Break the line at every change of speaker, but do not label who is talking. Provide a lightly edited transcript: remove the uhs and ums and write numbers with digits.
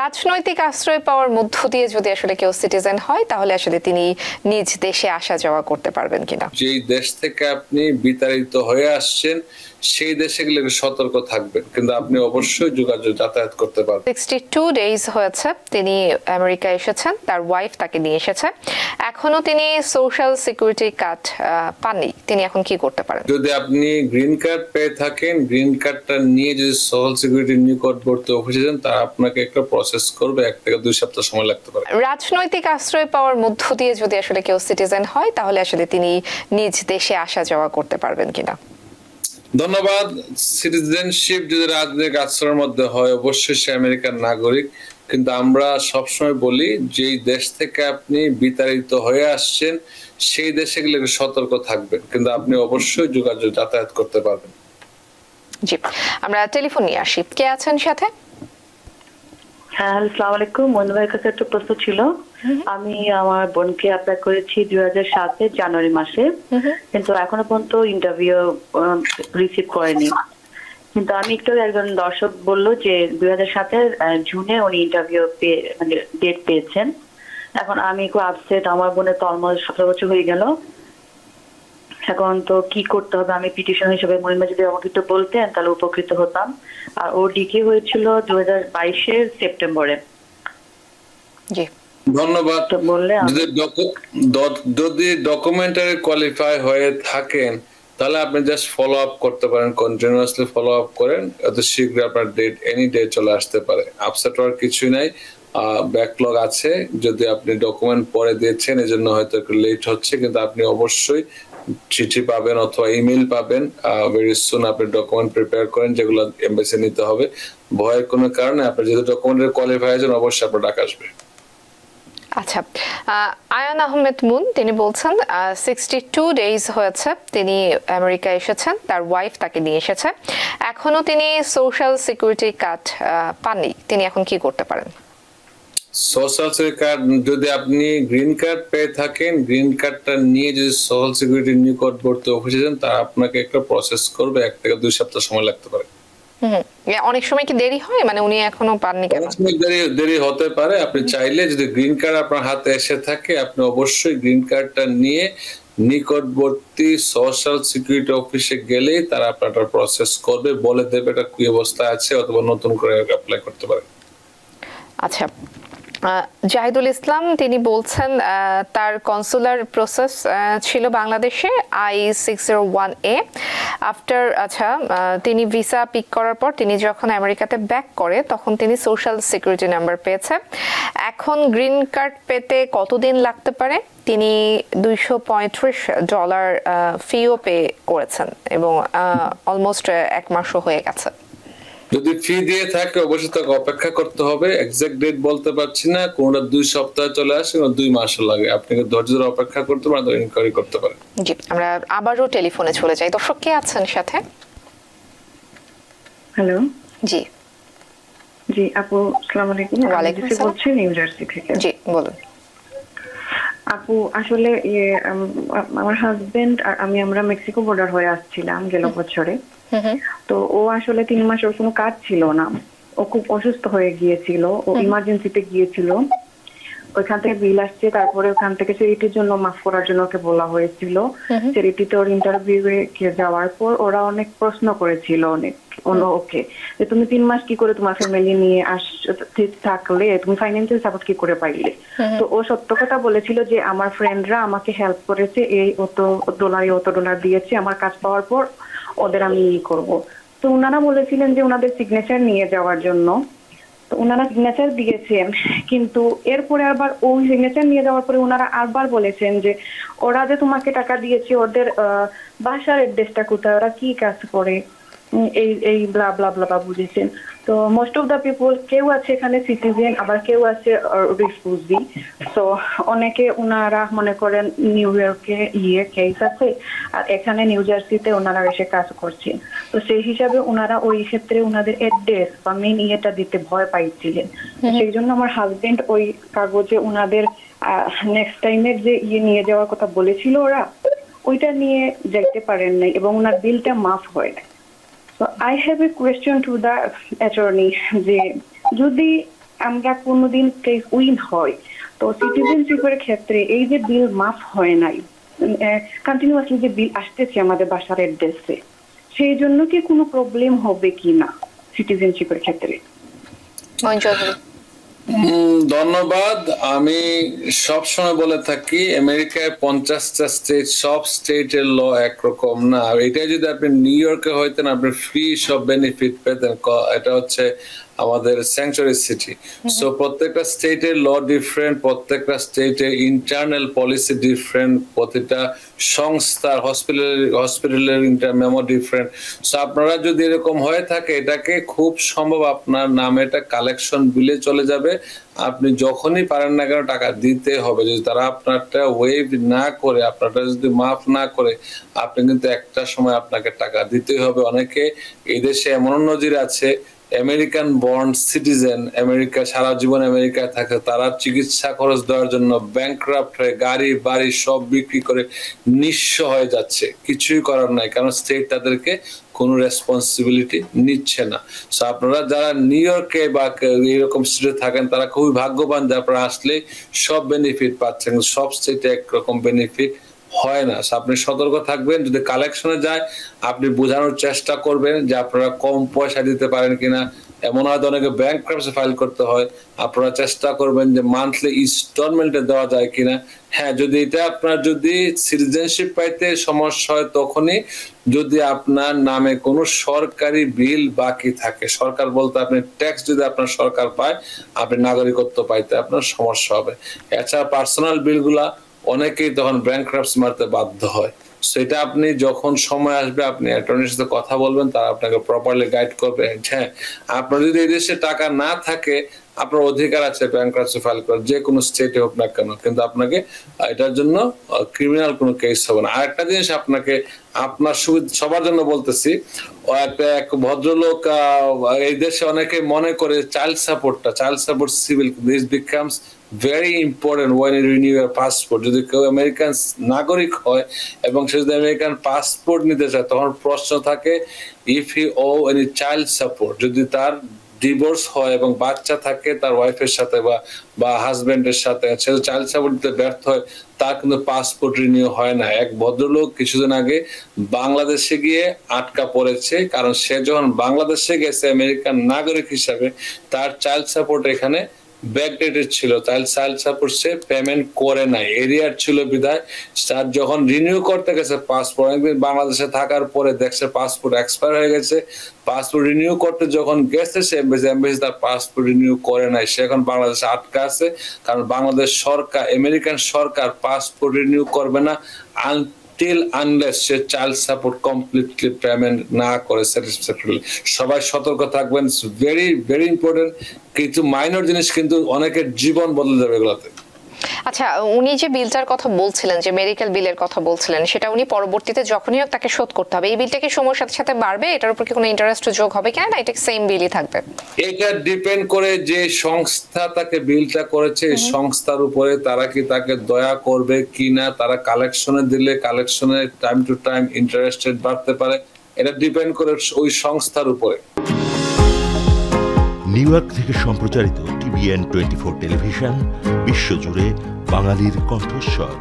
রাজনৈতিক আশ্রয় পাওয়ার মধ্য দিয়ে যদি আসলে কেউ সিটিজেন হয় তাহলে আসলে তিনি নিজ দেশে আসা যাওয়া করতে পারবেন কিনা?
যেই দেশ থেকে আপনি বিতাড়িত হয়ে আসছেন সেই দেশে গেলে সতর্ক থাকবেন, কিন্তু আপনি অবশ্যই যাতায়াত করতে পারবেন।
62 ডেজ হয়েছে তিনি আমেরিকা এসেছেন, তার ওয়াইফ তাকে নিয়ে এসেছে, এখনো তিনি সোশ্যাল সিকিউরিটি কার্ড পাননি, তিনি এখন কি করতে পারেন?
যদি আপনি গ্রিন কার্ড পেয়ে থাকেন, গ্রিন কার্ডটা নিয়ে যদি সোশ্যাল সিকিউরিটি নিকটবর্তী অফিসে যান, তারা আপনাকে একটা প্রসেস করবে, 1 থেকে 2 সপ্তাহ সময় লাগতে পারে।
রাজনৈতিক আশ্রয় পাওয়ার মধ্য দিয়ে যদি আসলে কেউ সিটিজেন হয় তাহলে আসলে তিনি নিজ দেশে আসা যাওয়া করতে পারবেন কিনা?
ধন্যবাদ। সিটিজেনশিপ যদি রাজনৈতিক আশ্রয়ের মধ্যে হয়, অবশ্যই সে আমেরিকার নাগরিক, কিন্তু আমরা সবসময় বলি যে দেশ থেকে আপনি বিতাড়িত হয়ে আসছেন সেই দেশে গেলে সতর্ক থাকবেন, কিন্তু আপনি অবশ্যই যাতায়াত করতে পারবেন।
জি, আমরা টেলিফোন নিয়ে আসি। কে আছেন সাথে?
হ্যাঁ, আসসালামু আলাইকুম। মনু ভাইয়ের কাছে একটা প্রশ্ন ছিল। আমি আমার বোনকে অ্যাপ্লাই করেছি 2007 জানুয়ারি মাসে, কিন্তু এখনো পর্যন্ত ইন্টারভিউ রিসিভ করেনি। কিন্তু আমি একটু একজন দর্শক বললো যে 2007 জুনে উনি ইন্টারভিউ মানে ডেট পেয়েছেন। এখন আমি খুব আপসেট, আমার বোনের তো অলমোস্ট 17 বছর হয়ে গেল। এখন তো কি করতে হবে? আমি পিটিশন হিসেবে মহিমা যদি আমাকে একটু বলতেন তাহলে উপকৃত হতাম। আর ও ডিকে হয়েছিল 2022 সেপ্টেম্বরে।
জি, ধন্যবাদ। যদি ডকুমেন্টারি কোয়ালিফাই হয়ে থাকেন তাহলে আপনি জাস্ট ফলো আপ করতে পারেন, কন্টিনিউয়াসলি ফলো আপ করেন, এত শীঘ্র আপনার ডেট এনি ডে চলে আসতে পারে। আপসেট হওয়ার কিছুই নাই, ব্যাকলগ আছে। যদি আপনি ডকুমেন্ট পরে দিয়েছেন এজন্য হয়তো একটু লেট হচ্ছে, কিন্তু আপনি অবশ্যই চিঠি পাবেন অথবা ইমেল পাবেন ভেরি সুন। আপনি ডকুমেন্ট প্রিপেয়ার করেন যেগুলো এমবাসি নিতে হবে, ভয়ের কোনো কারণে আপনি যেহেতু ডকুমেন্টের কোয়ালিফাই হয়েছেন অবশ্যই আপনার ডাক আসবে।
আচ্ছা, আয়ান আহমেদ মুন তিনি বলছেন 62 ডেজ হয়েছে তিনি আমেরিকা এসেছেন, তার ওয়াইফ তাকে নিয়ে এসেছে, এখনো তিনি সোশ্যাল সিকিউরিটি কার্ড পাননি, তিনি এখন কি করতে পারেন?
সোশ্যাল সিকিউরিটি কার্ড যদি আপনি গ্রিন কার্ড পেয়ে থাকেন, গ্রিন কার্ডটা নিয়ে যদি সোশ্যাল সিকিউরিটি নিকটবর্তী অফিসে যান, তারা আপনাকে একটা প্রসেস করবে, 1 থেকে 2 সপ্তাহ সময় লাগতে পারে।
অনেক সময় কি দেরি হয়, মানে উনি এখনো পাননি কেন?
দেরি হতে পারে। আপনি চাইলে যদি গ্রিন কার্ড আপনার হাতে এসে থাকে, আপনি অবশ্যই গ্রিন কার্ডটা নিয়ে নিকটবর্তী সোশ্যাল সিকিউরিটি অফিসে গেলেই তারা আপনার প্রসেস করবে, বলে দেবে এটা কি অবস্থা আছে, অথবা নতুন করে অ্যাপ্লাই করতে পারে।
আচ্ছা, জাহিদুল ইসলাম তিনি বলছেন তার কনসুলার প্রসেস ছিল বাংলাদেশে I-601A আফটার। আচ্ছা, তিনি ভিসা পিক করার পর তিনি যখন আমেরিকাতে ব্যাক করে তখন তিনি সোশ্যাল সিকিউরিটি নাম্বার পেয়েছে। এখন গ্রিন কার্ড পেতে কতদিন লাগতে পারে? তিনি $235 ফিও পে করেছেন এবং অলমোস্ট 1 মাসও হয়ে গেছে।
যদি ফি দিয়ে থাকে অবশ্যই তাকে অপেক্ষা করতে হবে। এক্সাক্ট ডেট বলতে পারছি না, কোনটা 2 সপ্তাহ চলে আসে, কোনটা 2 মাস লাগে। আপনাকে ধৈর্য ধরে অপেক্ষা করতে পারেন, ইনকোয়ারি করতে পারেন।
জি, আমরা আবারও টেলিফোনে চলে যাই। দর্শক কে আছেন সাথে?
হ্যালো।
জি
জি আপু, আসসালামু আলাইকুম।
ওয়ালাইকুম আসসালাম।
বলছি নিউ জার্সি থেকে।
জি বলুন।
আপু আসলে আমার হাজবেন্ড আর আমরা মেক্সিকো বর্ডার হয়ে আসছিলাম গেল বছরে। তো ও আসলে 3 মাস ওর কোনো কাজ ছিল না, ও খুব অসুস্থ হয়ে গিয়েছিল, ও ইমার্জেন্সিতে গিয়েছিল। ওইখান থেকে বিল আসছে, তারপরে ওখান থেকে চ্যারিটির জন্য মাফ করার জন্য ওকে বলা হয়েছিল। চ্যারিটিতে ওর ইন্টারভিউয়ে যাওয়ার পর ওরা অনেক প্রশ্ন করেছিল ওকে যে তুমি 3 মাস কি করে তোমার ফ্যামিলি নিয়ে থাকলে, তুমি ফাইন্যান্সিয়াল সাপোর্ট কি করে পাইলে? তো ও সত্য কথা বলেছিল যে আমার ফ্রেন্ডরা আমাকে হেল্প করেছে, এই অত ডলার দিয়েছে, আমার কাজ পাওয়ার পর ওদের আমি করব। তো ওনারা বলেছিলেন যে ওনাদের সিগনেচার নিয়ে যাওয়ার জন্য। তো ওনারা সিগনেচার দিয়েছেন, কিন্তু এরপরে আবার ওই সিগনেচার নিয়ে যাওয়ার পরে ওনারা আবার বলেছেন যে ওরা যে তোমাকে টাকা দিয়েছে ওদের বাসার অ্যাড্রেসটা কোথায়, ওরা কি কাজ করে, এই ব্লা ব্লা ব্লা বুঝেছেন। তো মোস্ট অফ দ্য পিপল, কেউ আছে এখানে সিটিজেন, আবার কেউ আছে রিফিউজি। তো অনেকে ওনারা মনে করেন নিউ ইয়র্কে কেস আছে আর এখানে নিউ জার্সিতে ওনারা এসে কাজ করছেন। তো সেই হিসাবে ওনারা ওই ক্ষেত্রে ওনাদের অ্যাড্রেস বা মেন ইয়েটা দিতে ভয় পাইছিলেন। সেই জন্য আমার হাজবেন্ড ওই কাগজে ওনাদের নেক্সট টাইমের যে নিয়ে যাওয়ার কথা বলেছিল ওরা, ওইটা নিয়ে যেতে পারেন নাই এবং ওনার বিলটা মাফ হয় নাই। So I have a question to the attorney যে যদি আমরা কোনোদিন কেস উইন হয়, তো সিটিজেনশিপের ক্ষেত্রে এই যে বিল মাফ হয় নাই, কন্টিনিউয়াসলি যে বিল আসতেছে আমাদের বাসার অ্যাড্রেসে, সেই জন্য কি কোনো প্রবলেম হবে কিনা সিটিজেনশিপের ক্ষেত্রে?
ধন্যবাদ। আমি সবসময় বলে থাকি আমেরিকায় 50টা স্টেট, সব স্টেটের ল একরকম না। এটা যদি আপনি নিউ ইয়র্কে হইতেন আপনি ফ্রি সব বেনিফিট পেতেন। এটা হচ্ছে আমাদের স্যাংচুয়ারি সিটি। সো প্রত্যেকটা স্টেটের ল ডিফারেন্ট, প্রত্যেকটা স্টেটের ইন্টারনাল পলিসি ডিফারেন্ট, প্রতিটা সংস্থার হসপিটালের মেমো ডিফারেন্ট। সো আপনারা যদি এরকম হয়ে থাকে এটাকে খুব সম্ভব আপনার নামে এটা কালেকশন বিলে চলে যাবে। আপনি যখনই পারেন না কেন টাকা দিতে হবে। যদি তারা আপনারটা ওয়েভ না করে, আপনারটা যদি মাফ না করে, আপনি কিন্তু একটা সময় আপনাকে টাকা দিতেই হবে। অনেকে এই দেশে এমন নজির আছে আমেরিকান বর্ন সিটিজেন, আমেরিকা সারা জীবন আমেরিকায় থাকে, তারা চিকিৎসা খরচ দেওয়ার জন্য ব্যাংক্রাফট হয়ে গাড়ি বাড়ি সব বিক্রি করে নিঃস্ব হয়ে যাচ্ছে। কিছুই করার নাই, কারণ স্টেট তাদেরকে কোনো রেসপন্সিবিলিটি নিচ্ছে না। সো আপনারা যারা নিউ ইয়র্কে বা এরকম স্টেটে থাকেন তারা খুবই ভাগ্যবান যে আপনারা আসলে সব বেনিফিট পাচ্ছেন। সব স্টেটে একরকম বেনিফিট হয় না। আপনি সতর্ক থাকবেন। যদি কালেকশনে যায় আপনি বোঝানোর চেষ্টা করবেন যে আপনারা কম পয়সা দিতে পারেন কিনা। এমন হয়তো অনেকে ব্যাংক্রাপসি ফাইল করতে হয়, আপনারা চেষ্টা করবেন যে মান্থলি ইনস্টলমেন্টে দেওয়া যায় কিনা। হ্যাঁ, যদি এটা আপনার যদি সিটিজেনশিপ পাইতে সমস্যা হয় তখনই যদি আপনার নামে কোনো সরকারি বিল বাকি থাকে। সরকার বলতে আপনি ট্যাক্স যদি আপনার সরকার পায়, আপনি নাগরিকত্ব পাইতে আপনার সমস্যা হবে। এছাড়া পার্সোনাল বিলগুলা অনেকেই তখন ব্যাংক্রাপসি মারতে বাধ্য হয়। সেটা আপনি যখন সময় আসবে আপনি অ্যাটর্নির সাথে কথা বলবেন, তারা আপনাকে প্রপারলি গাইড করবে। হ্যাঁ, আপনার যদি এই দেশে টাকা না থাকে আপনার অধিকার আছে ব্যাংক্রাপসি ফাইল করার, যে কোনো স্টেটে হোক না কেন, কিন্তু আপনাকে এটার জন্য ক্রিমিনাল কোনো কেস হবে না। আরেকটা জিনিস আপনাকে আপনার সবার জন্য বলতেছি, এক ভদ্রলোক এই দেশে অনেকে মনে করে child support civil, this becomes very important when you renew your passport. যদি কেউ আমেরিকান নাগরিক হয় এবং সে যদি আমেরিকান পাসপোর্ট নিতে চায় তখন প্রশ্ন থাকে if he owe any child support, যদি তার ডিভোর্স হয় এবং বাচ্চা থাকে তার ওয়াইফের সাথে বা হাজবেন্ডের সাথে, সে চাইল্ড সাপোর্ট দিতে ব্যর্থ হয়, তার কিন্তু পাসপোর্ট রিনিউ হয় না। এক ভদ্রলোক কিছুদিন আগে বাংলাদেশে গিয়ে আটকা পড়েছে, কারণ সে যখন বাংলাদেশে গেছে আমেরিকান নাগরিক হিসাবে তার চাইল্ড সাপোর্ট এখানে ব্যাকডেটেড ছিল, চাইল্ড সাপোর্ট সে পেমেন্ট করে নাই, এরিয়ার ছিল বিধায় তার যখন রিনিউ করতে গেছে পাসপোর্ট, অনেকদিন বাংলাদেশে থাকার পরে দেখছে পাসপোর্ট এক্সপায়ার হয়ে গেছে, পাসপোর্ট রিনিউ করতে যখন গেছে সে এমবেসি তার পাসপোর্ট রিনিউ করে নাই। সে এখন বাংলাদেশে আটকা আছে, কারণ বাংলাদেশ সরকার, আমেরিকান সরকার পাসপোর্ট রিনিউ করবে না till unless সে চাইল্ড সাপোর্ট কমপ্লিটলি পেমেন্ট না করে স্যাটিসফ্যাক্টরিলি। সবাই সতর্ক থাকবেন, ভেরি ভেরি ইম্পর্টেন্ট। কিছু মাইনর জিনিস কিন্তু অনেকের জীবন বদলে যাবে এগুলোতে।
আচ্ছা, উনি যে বিলটার কথা বলছিলেন, যে মেডিকেল বিলের কথা বলছিলেন, সেটা উনি পরবর্তীতে যখনই হোক তাকে শোধ করতে হবে। এই বিলটা কি সময়ের সাথে সাথে বাড়বে? এটার উপর কি কোনো ইন্টারেস্ট যোগ হবে কিনা, না এটা সেম বিলই থাকবে?
এটা ডিপেন্ড করে যে সংস্থা তাকে বিলটা করেছে এই সংস্থার উপরে, তারা কি তাকে দয়া করবে কিনা। তারা কালেকশনে দিলে কালেকশনে time to time interest rate বাড়তে পারে, এটা ডিপেন্ড করে ওই সংস্থার উপরে।
নিউ ইয়র্ক থেকে সম্প্রচারিত TVN 24 টেলিভিশন বিশ্বজুড়ে বাঙালির কণ্ঠস্বর।